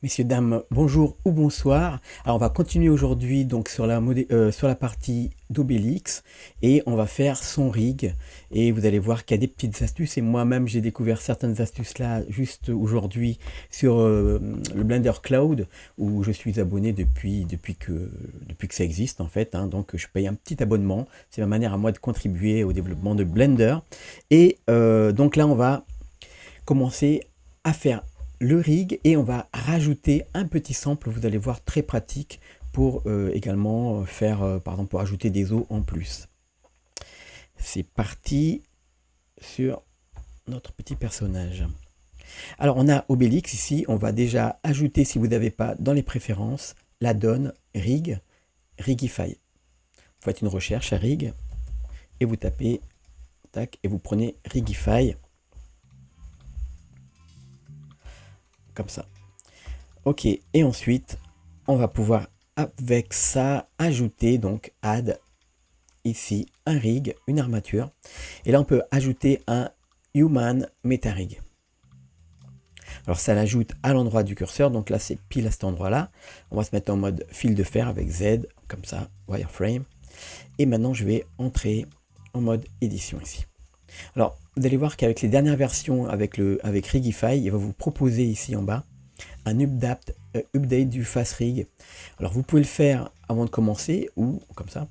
Messieurs, dames, bonjour ou bonsoir. Alors, on va continuer aujourd'hui donc sur la partie d'Obélix et on va faire son rig. Et vous allez voir qu'il y a des petites astuces. Et moi-même, j'ai découvert certaines astuces là juste aujourd'hui sur le Blender Cloud où je suis abonné depuis que ça existe en fait, hein. Donc, je paye un petit abonnement. C'est ma manière à moi de contribuer au développement de Blender. Et donc là, on va commencer à faire le rig et on va rajouter un petit sample, vous allez voir, très pratique pour également faire, par exemple, pour ajouter des os en plus. C'est parti sur notre petit personnage. Alors on a Obélix ici, on va déjà ajouter, si vous n'avez pas dans les préférences, l'add-on rig, Rigify. Vous faites une recherche à rig et vous tapez, tac, et vous prenez Rigify, comme ça. Ok, et ensuite, on va pouvoir avec ça ajouter, donc add ici un rig, une armature. Et là, on peut ajouter un human meta rig. Alors ça l'ajoute à l'endroit du curseur, donc là c'est pile à cet endroit-là. On va se mettre en mode fil de fer avec Z, comme ça, wireframe. Et maintenant, je vais entrer en mode édition ici. Alors, vous allez voir qu'avec les dernières versions, avec Rigify, il va vous proposer ici en bas un update du face rig. Alors vous pouvez le faire avant de commencer ou comme ça.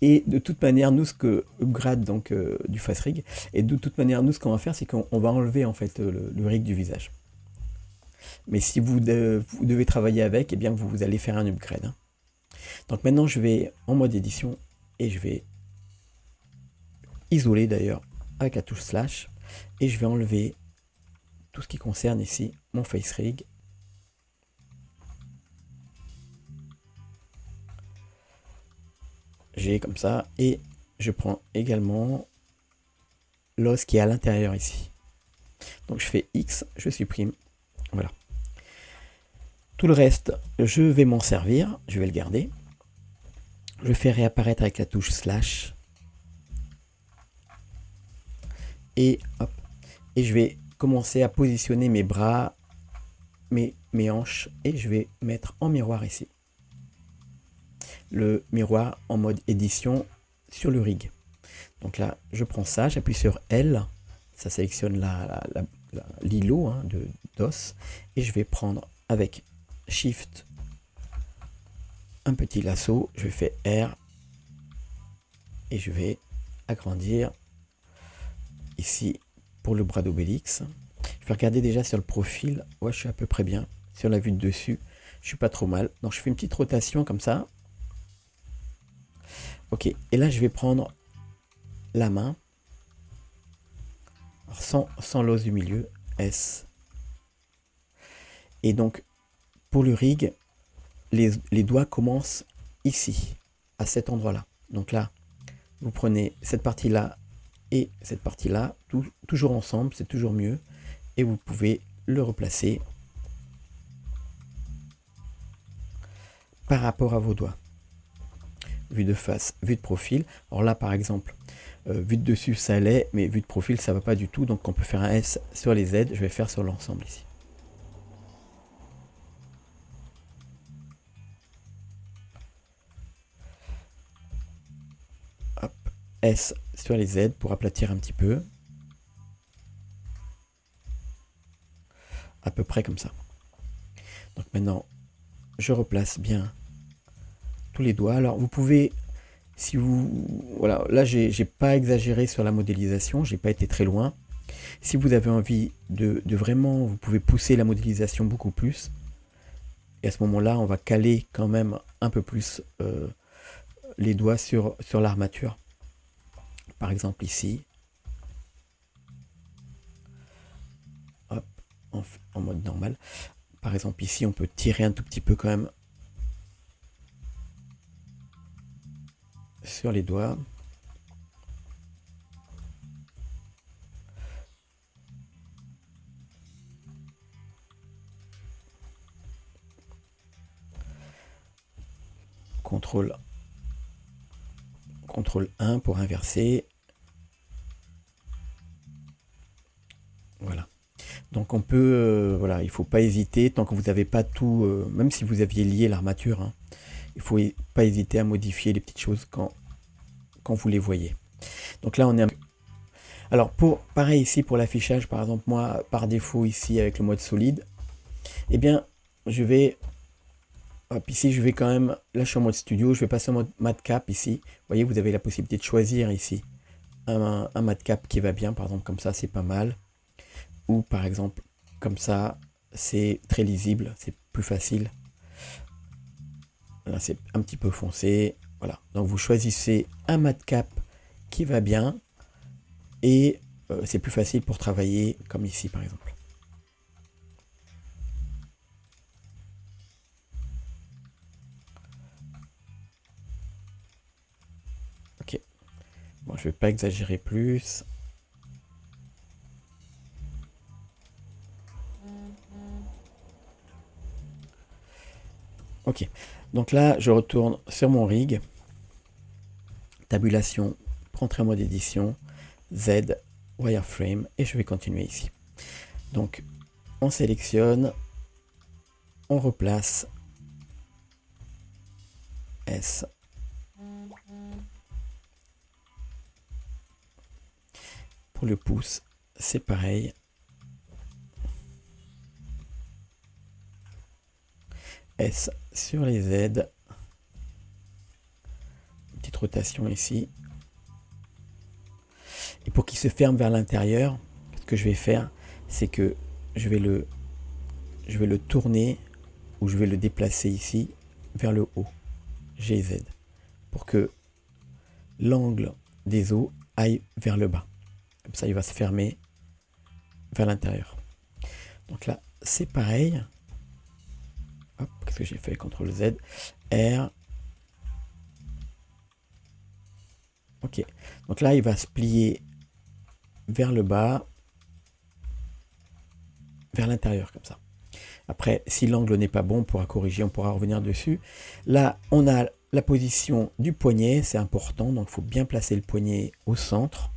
Et de toute manière, nous ce que upgrade donc du face rig. Et de toute manière, nous ce qu'on va faire, c'est qu'on va enlever en fait le rig du visage. Mais si vous devez travailler avec, eh bien vous allez faire un upgrade, hein. Donc maintenant, je vais en mode édition et je vais isoler d'ailleurs avec la touche slash et je vais enlever tout ce qui concerne ici mon face rig. J'ai comme ça et je prends également l'os qui est à l'intérieur ici. Donc je fais X, je supprime, voilà. Tout le reste, je vais m'en servir, je vais le garder. Je fais réapparaître avec la touche slash et hop, et je vais commencer à positionner mes bras, mes hanches et je vais mettre en miroir ici. Le miroir en mode édition sur le rig. Donc là, je prends ça, j'appuie sur L, ça sélectionne l'îlot hein, d'os, et je vais prendre avec Shift un petit lasso, je fais R, et je vais agrandir ici pour le bras d'Obélix. Je vais regarder déjà sur le profil, ouais, je suis à peu près bien, sur la vue de dessus, je suis pas trop mal. Donc je fais une petite rotation comme ça. Ok, et là je vais prendre la main, sans l'os du milieu, S. Et donc, pour le rig, les doigts commencent ici, à cet endroit-là. Donc là, vous prenez cette partie-là et cette partie-là, toujours ensemble, c'est toujours mieux. Et vous pouvez le replacer par rapport à vos doigts. Vue de face, vue de profil. Alors là, par exemple, vue de dessus, ça allait, mais vue de profil, ça va pas du tout. Donc on peut faire un S sur les Z. Je vais faire sur l'ensemble ici. Hop, S sur les Z pour aplatir un petit peu. À peu près comme ça. Donc maintenant, je replace bien tous les doigts. Alors vous pouvez, si vous, voilà, là j'ai pas exagéré sur la modélisation, j'ai pas été très loin. Si vous avez envie de vraiment, vous pouvez pousser la modélisation beaucoup plus. Et à ce moment-là, on va caler quand même un peu plus les doigts sur l'armature. Par exemple ici. Hop, en mode normal. Par exemple ici, on peut tirer un tout petit peu quand même sur les doigts. CTRL 1 pour inverser. Voilà. Donc on peut, voilà, il faut pas hésiter, tant que vous n'avez pas tout, même si vous aviez lié l'armature, hein, il faut pas hésiter à modifier les petites choses quand vous les voyez. Donc là, on est... Alors, pareil ici, pour l'affichage, par exemple, moi, par défaut, ici, avec le mode solide, eh bien, je vais... Hop, ici, je vais quand même... Là, je suis en mode studio, je vais passer en mode matcap, ici. Vous voyez, vous avez la possibilité de choisir, ici, un matcap qui va bien, par exemple, comme ça, c'est pas mal. Ou, par exemple, comme ça, c'est très lisible, c'est plus facile. Là, c'est un petit peu foncé. Voilà. Donc, vous choisissez un matcap qui va bien. Et c'est plus facile pour travailler, comme ici, par exemple. Ok. Bon, je vais pas exagérer plus. Ok. Donc là, je retourne sur mon rig. Tabulation, rentrer en mode édition, Z, wireframe, et je vais continuer ici. Donc, on sélectionne, on replace S. Pour le pouce, c'est pareil. S sur les Z. Petite rotation ici. Et pour qu'il se ferme vers l'intérieur, ce que je vais faire, c'est que je vais le tourner ou je vais le déplacer ici vers le haut, GZ, pour que l'angle des os aille vers le bas. Comme ça, il va se fermer vers l'intérieur. Donc là, c'est pareil. Hop, qu'est-ce que j'ai fait? CTRL Z, R. Ok. Donc là, il va se plier vers le bas, vers l'intérieur, comme ça. Après, si l'angle n'est pas bon, on pourra corriger, on pourra revenir dessus. Là, on a la position du poignet, c'est important, donc il faut bien placer le poignet au centre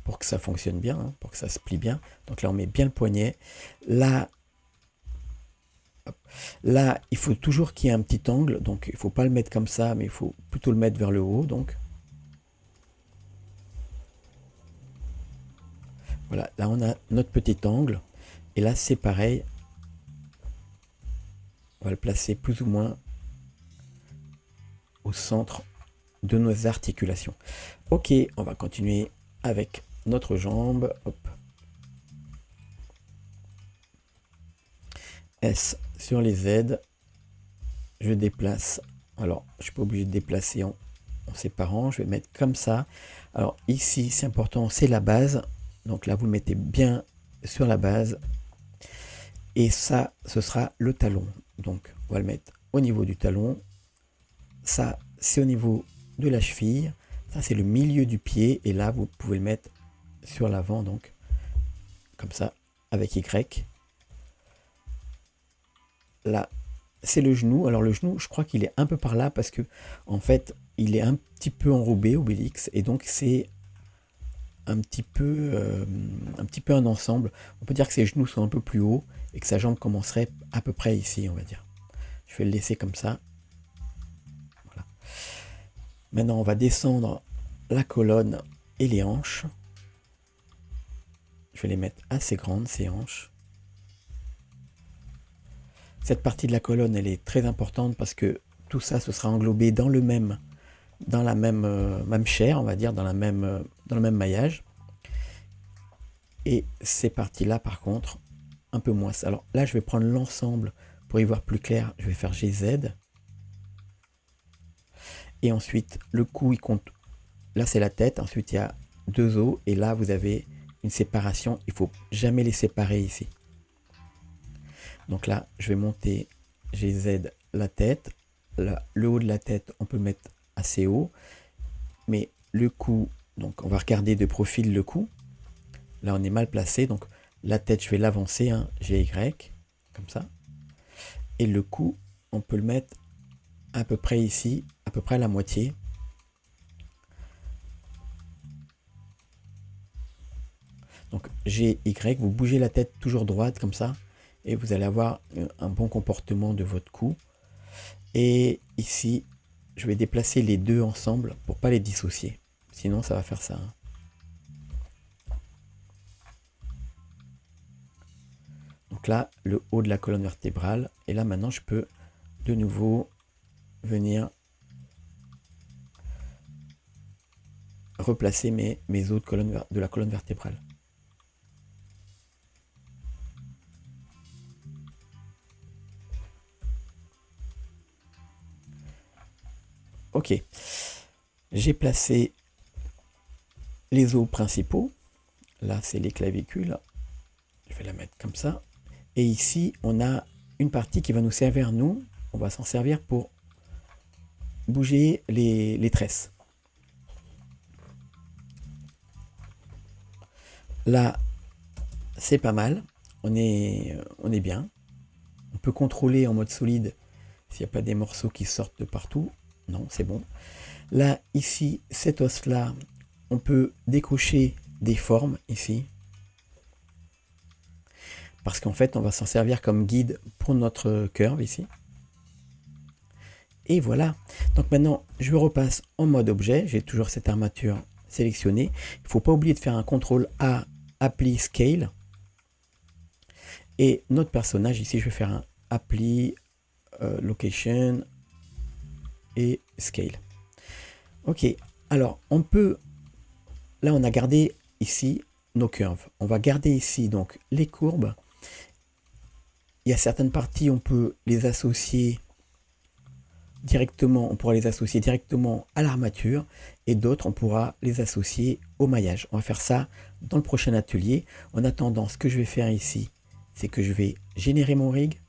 pour que ça fonctionne bien, hein, pour que ça se plie bien. Donc là, on met bien le poignet. Là, là il faut toujours qu'il y ait un petit angle, donc il ne faut pas le mettre comme ça, mais il faut plutôt le mettre vers le haut. Donc voilà, là on a notre petit angle, et là c'est pareil. On va le placer plus ou moins au centre de nos articulations. Ok, on va continuer avec notre jambe. Hop. S sur les Z. Je déplace. Alors, je ne suis pas obligé de déplacer en séparant. Je vais mettre comme ça. Alors, ici, c'est important, c'est la base. Donc là, vous le mettez bien sur la base. Et ça, ce sera le talon. Donc, on va le mettre au niveau du talon. Ça, c'est au niveau de la cheville. Ça, c'est le milieu du pied. Et là, vous pouvez le mettre sur l'avant, donc, comme ça, avec Y. Là, c'est le genou. Alors, le genou, je crois qu'il est un peu par là parce que, en fait, il est un petit peu enrobé, Obélix. Et donc, c'est un petit peu un ensemble. On peut dire que ses genoux sont un peu plus hauts et que sa jambe commencerait à peu près ici, on va dire. Je vais le laisser comme ça. Voilà. Maintenant, on va descendre la colonne et les hanches. Je vais les mettre assez grandes, ces hanches. Cette partie de la colonne, elle est très importante parce que tout ça, ce sera englobé dans la même chair, on va dire, dans le même maillage. Et ces parties-là, par contre, un peu moins. Alors là, je vais prendre l'ensemble pour y voir plus clair. Je vais faire GZ. Et ensuite, le cou, il compte. Là, c'est la tête. Ensuite, il y a deux os. Et là, vous avez une séparation. Il ne faut jamais les séparer ici. Donc là, je vais monter GZ la tête. Là, le haut de la tête, on peut le mettre assez haut. Mais le cou, donc on va regarder de profil le cou. Là, on est mal placé. Donc la tête, je vais l'avancer, hein, GY, comme ça. Et le cou, on peut le mettre à peu près ici, à peu près à la moitié. Donc G, Y, vous bougez la tête toujours droite comme ça, et vous allez avoir un bon comportement de votre cou. Et ici, je vais déplacer les deux ensemble pour pas les dissocier. Sinon, ça va faire ça. Hein. Donc là, le haut de la colonne vertébrale. Et là, maintenant, je peux de nouveau venir replacer mes os de la colonne vertébrale. Ok, j'ai placé les os principaux. Là, c'est les clavicules. Je vais la mettre comme ça. Et ici, on a une partie qui va nous servir, nous. On va s'en servir pour bouger les tresses. Là, c'est pas mal. On est bien. On peut contrôler en mode solide s'il n'y a pas des morceaux qui sortent de partout. Non, c'est bon. Là, ici, cet os-là, on peut décocher des formes ici. Parce qu'en fait, on va s'en servir comme guide pour notre curve ici. Et voilà. Donc maintenant, je repasse en mode objet. J'ai toujours cette armature sélectionnée. Il ne faut pas oublier de faire un CTRL A, Apply Scale. Et notre personnage, ici, je vais faire un Apply Location et Scale. Ok. Alors, on peut... Là, on a gardé ici nos curves. On va garder ici donc les courbes. Il y a certaines parties, on peut les associer directement, on pourra les associer directement à l'armature et d'autres, on pourra les associer au maillage. On va faire ça dans le prochain atelier. En attendant, ce que je vais faire ici, c'est que je vais générer mon rig.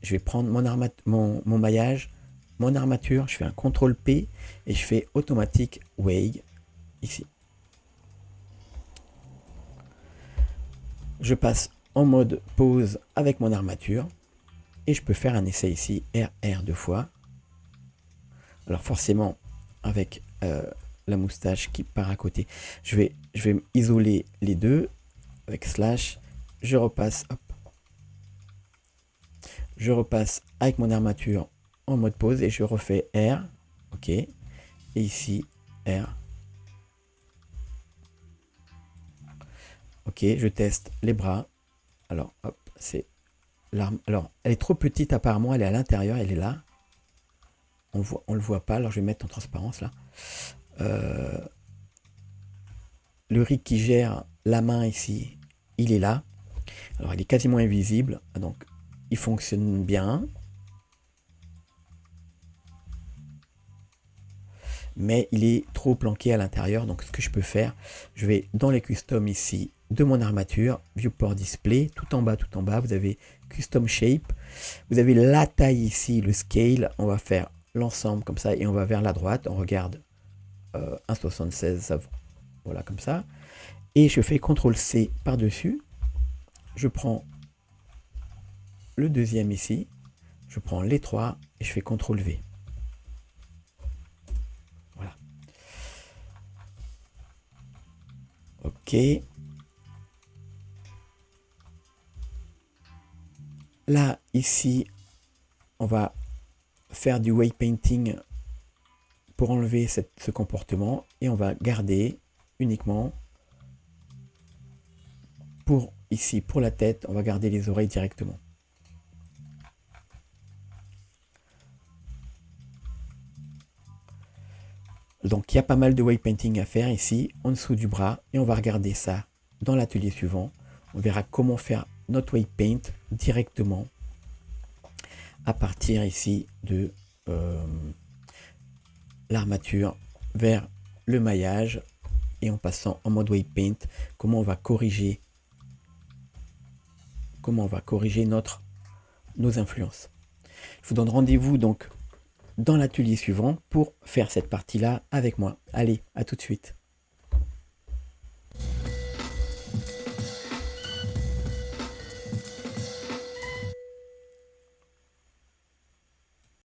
Je vais prendre mon maillage, mon armature, je fais un CTRL P et je fais automatique Wake ici. Je passe en mode pause avec mon armature et je peux faire un essai ici RR 2 fois. Alors forcément avec la moustache qui part à côté, je vais isoler les deux avec slash, je repasse, hop, je repasse avec mon armature en mode pause et je refais R, ok, et ici R. Ok, je teste les bras. Alors, hop, c'est l'arme. Alors, elle est trop petite apparemment, elle est à l'intérieur, elle est là. On le voit pas, alors je vais mettre en transparence là. Le rig qui gère la main ici, il est là. Alors, il est quasiment invisible, donc il fonctionne bien. Mais il est trop planqué à l'intérieur, donc ce que je peux faire, je vais dans les customs ici de mon armature, viewport display, tout en bas, vous avez custom shape, vous avez la taille ici, le scale, on va faire l'ensemble comme ça et on va vers la droite, on regarde 1,76, voilà comme ça, et je fais CTRL C par dessus, je prends le deuxième ici, je prends les trois et je fais CTRL V. Voilà. Ok. Là, ici, on va faire du weight painting pour enlever ce comportement et on va garder uniquement pour ici, pour la tête, on va garder les oreilles directement. Donc il y a pas mal de weight painting à faire ici en dessous du bras et on va regarder ça dans l'atelier suivant. On verra comment faire notre weight paint directement à partir ici de l'armature vers le maillage et en passant en mode weight paint, comment on va corriger nos influences. Je vous donne rendez-vous donc dans l'atelier suivant pour faire cette partie-là avec moi. Allez, à tout de suite.